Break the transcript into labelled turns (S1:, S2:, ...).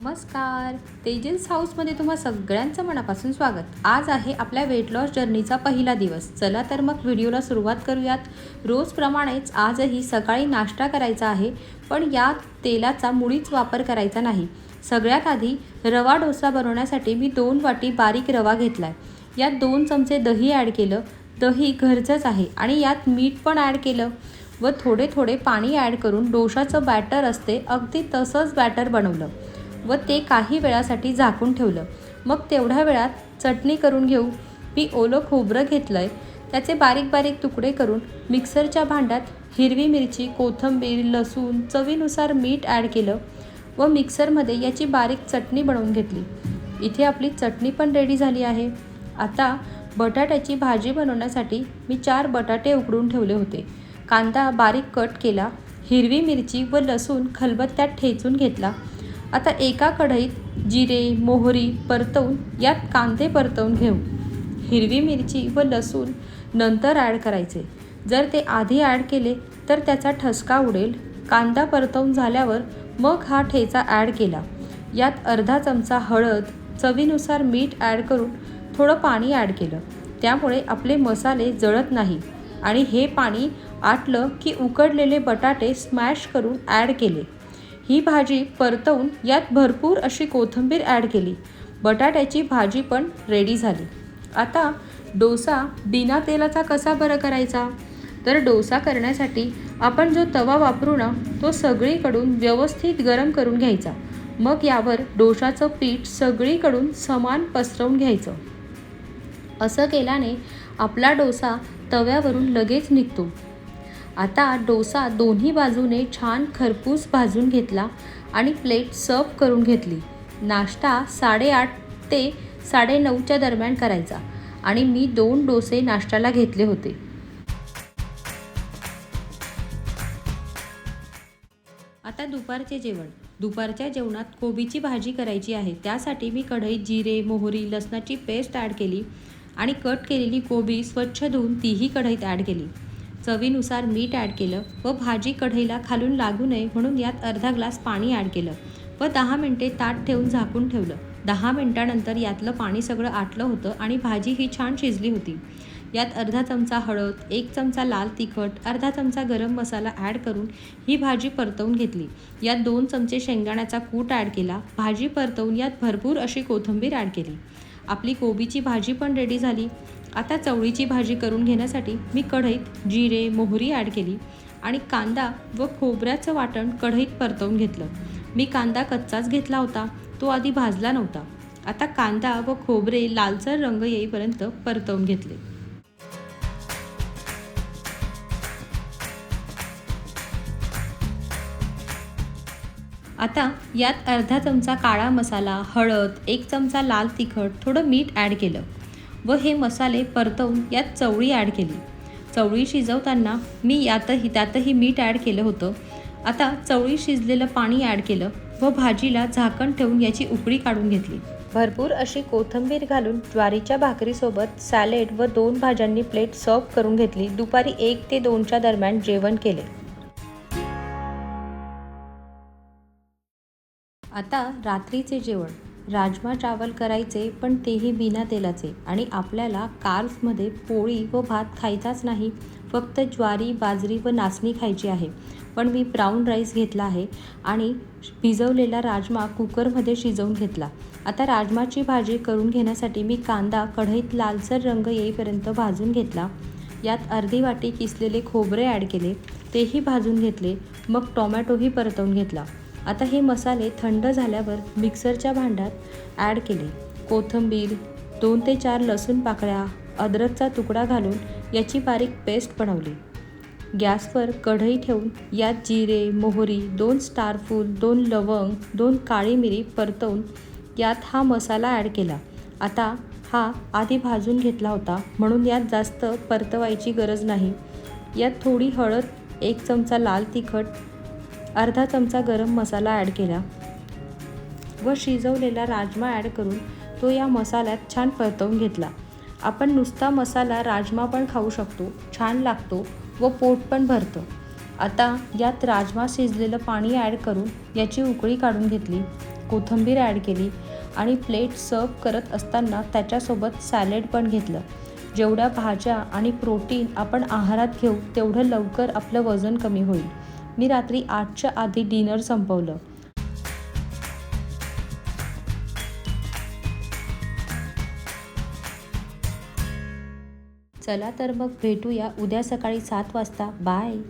S1: नमस्कार. तेजस हाऊसमध्ये तुम्हा सगळ्यांचं मनापासून स्वागत. आज आहे आपल्या वेट लॉस जर्नीचा पहिला दिवस. चला तर मग व्हिडिओला सुरुवात करूयात. रोजप्रमाणेच आजही सकाळी नाश्ता करायचा आहे, पण या तेलाचा मुळीच वापर करायचा नाही. सगळ्यात आधी रवा डोसा बनवण्यासाठी मी 2 वाटी बारीक रवा घेतला आहे. यात 2 चमचे दही ॲड केलं. दही घरचंच आहे आणि यात मीठ पण ॲड केलं व थोडे थोडे पाणी ॲड करून डोशाचं बॅटर असते अगदी तसंच बॅटर बनवलं व ते काही वेळासाठी झाकून ठेवलं. मग तेवढ्या वेळात चटणी करून घेऊ. मी ओलं खोबरं घेतलं आहे, त्याचे बारीक बारीक तुकडे करून मिक्सरच्या भांड्यात हिरवी मिरची, कोथिंबीर, लसूण, चवीनुसार मीठ ॲड केलं व मिक्सरमध्ये याची बारीक चटणी बनवून घेतली. इथे आपली चटणी पण रेडी झाली आहे. आता बटाट्याची भाजी बनवण्यासाठी मी 4 बटाटे उकडून ठेवले होते. कांदा बारीक कट केला, हिरवी मिरची व लसूण खलबत्त्यात ठेचून घेतला. आता एका कढईत जिरे, मोहरी परतवून यात कांदे परतवून घेऊ. हिरवी मिरची व लसूण नंतर ॲड करायचे. जर ते आधी ॲड केले तर त्याचा ठसका उडेल. कांदा परतवून झाल्यावर मग हा ठेचा ॲड केला. यात अर्धा चमचा हळद, चवीनुसार मीठ ॲड करून थोडं पाणी ॲड केलं. त्यामुळे आपले मसाले जळत नाही. आणि हे पाणी आटलं की उकडलेले बटाटे स्मॅश करून ॲड केले. ही भाजी परतवून यात भरपूर अशी कोथिंबीर ॲड केली. बटाट्याची भाजी पण रेडी झाली. आता डोसा बिना तेलाचा कसा बरं करायचा? तर डोसा करण्यासाठी आपण जो तवा वापरू ना, तो सगळीकडून व्यवस्थित गरम करून घ्यायचा. मग यावर डोशाचं पीठ सगळीकडून समान पसरवून घ्यायचं. असं केल्याने आपला डोसा तव्यावरून लगेच निघतो. आता डोसा दोन्ही बाजूने छान खरपूस भाजून घेतला आणि प्लेट सर्व करून घेतली. नाश्ता 8:30 ते 9:30च्या दरम्यान करायचा आणि मी 2 डोसे नाश्त्याला घेतले होते. आता दुपारचे जेवण. दुपारच्या जेवणात कोबीची भाजी करायची आहे. त्यासाठी मी कढईत जिरे, मोहरी, लसणाची पेस्ट ॲड केली आणि कट केलेली कोबी स्वच्छ धुवून तीही कढईत ॲड केली. चवीनुसार मीठ ॲड केलं व भाजी कढईला खालून लागू नये म्हणून यात अर्धा ग्लास पाणी ॲड केलं व 10 मिनिटे ताट ठेवून झाकून ठेवलं. 10 मिनिटानंतर यातलं पाणी सगळं आटलं होतं आणि भाजी ही छान शिजली होती. यात अर्धा चमचा हळद, 1 चमचा लाल तिखट, अर्धा चमचा गरम मसाला ॲड करून ही भाजी परतवून घेतली. यात 2 चमचे शेंगदाण्याचा कूट ॲड केला. भाजी परतवून यात भरपूर अशी कोथिंबीर ॲड केली. आपली कोबीची भाजी पण रेडी झाली. आता चवळीची भाजी करून घेण्यासाठी मी कढईत जिरे, मोहरी ॲड केली आणि कांदा व खोबऱ्याचं वाटण कढईत परतवून घेतलं. मी कांदा कच्चाच घेतला होता, तो आधी भाजला नव्हता. आता कांदा व खोबरे लालसर रंग येईपर्यंत परतवून घेतले. आता यात अर्धा चमचा काळा मसाला, हळद, 1 चमचा लाल तिखट, थोडं मीठ ॲड केलं व हे मसाले परतवून यात चवळी ॲड केली. चवळी शिजवताना मी त्यातही मीठ ॲड केलं होतं. आता चवळी शिजलेलं पाणी ॲड केलं व भाजीला झाकण ठेवून याची उकळी काढून घेतली. भरपूर अशी कोथिंबीर घालून ज्वारीच्या भाकरीसोबत सॅलेड व 2 भाज्यांनी प्लेट सर्व करून घेतली. दुपारी 1 ते 2च्या दरम्यान जेवण केले. आता रात्रीचे जेवण. राजमा चावल करायचे, पण तेही बिना तेलाचे. आणि आपल्याला कार्ब्समध्ये पोळी व भात खायचाच नाही, फक्त ज्वारी, बाजरी व नाचणी खायची आहे. पण मी ब्राऊन राईस घेतला आहे आणि भिजवलेला राजमा कुकरमध्ये शिजवून घेतला. आता राजमाची भाजी करून घेण्यासाठी मी कांदा कढईत लालसर रंग येईपर्यंत भाजून घेतला. यात अर्धी वाटी किसलेले खोबरे ॲड केले, तेही भाजून घेतले. मग टोमॅटोही परतवून घेतला. आता हे मसाले थंड झाल्यावर मिक्सरच्या भांड्यात ॲड केले. कोथिंबीर, 2 ते 4 लसूण पाकळ्या, अद्रकचा तुकडा घालून याची बारीक पेस्ट बनवली. गॅसवर कढई ठेवून यात जिरे, मोहरी, 2 स्टारफूल, 2 लवंग, 2 काळी मिरी परतवून यात हा मसाला ॲड केला. आता हा आधी भाजून घेतला होता म्हणून यात जास्त परतवायची गरज नाही. यात थोडी हळद, 1 चमचा लाल तिखट, अर्धा चमचा गरम मसाला ॲड केला व शिजवलेला राजमा ॲड करून तो या मसाल्यात छान परतवून घेतला. आपण नुसता मसाला राजमा पण खाऊ शकतो, छान लागतो व पोट पण भरतं. आता यात राजमा शिजलेलं पाणी ॲड करून याची उकळी काढून घेतली. कोथिंबीर ॲड केली आणि प्लेट सर्व करत असताना त्याच्यासोबत सॅलेड पण घेतलं. जेवढ्या भाज्या आणि प्रोटीन आपण आहारात घेऊ तेवढं लवकर आपलं वजन कमी होईल. मी रात्री 8च्या आधी डिनर संपवलं. चला तर मग भेटूया उद्या सकाळी 7 वाजता. बाय.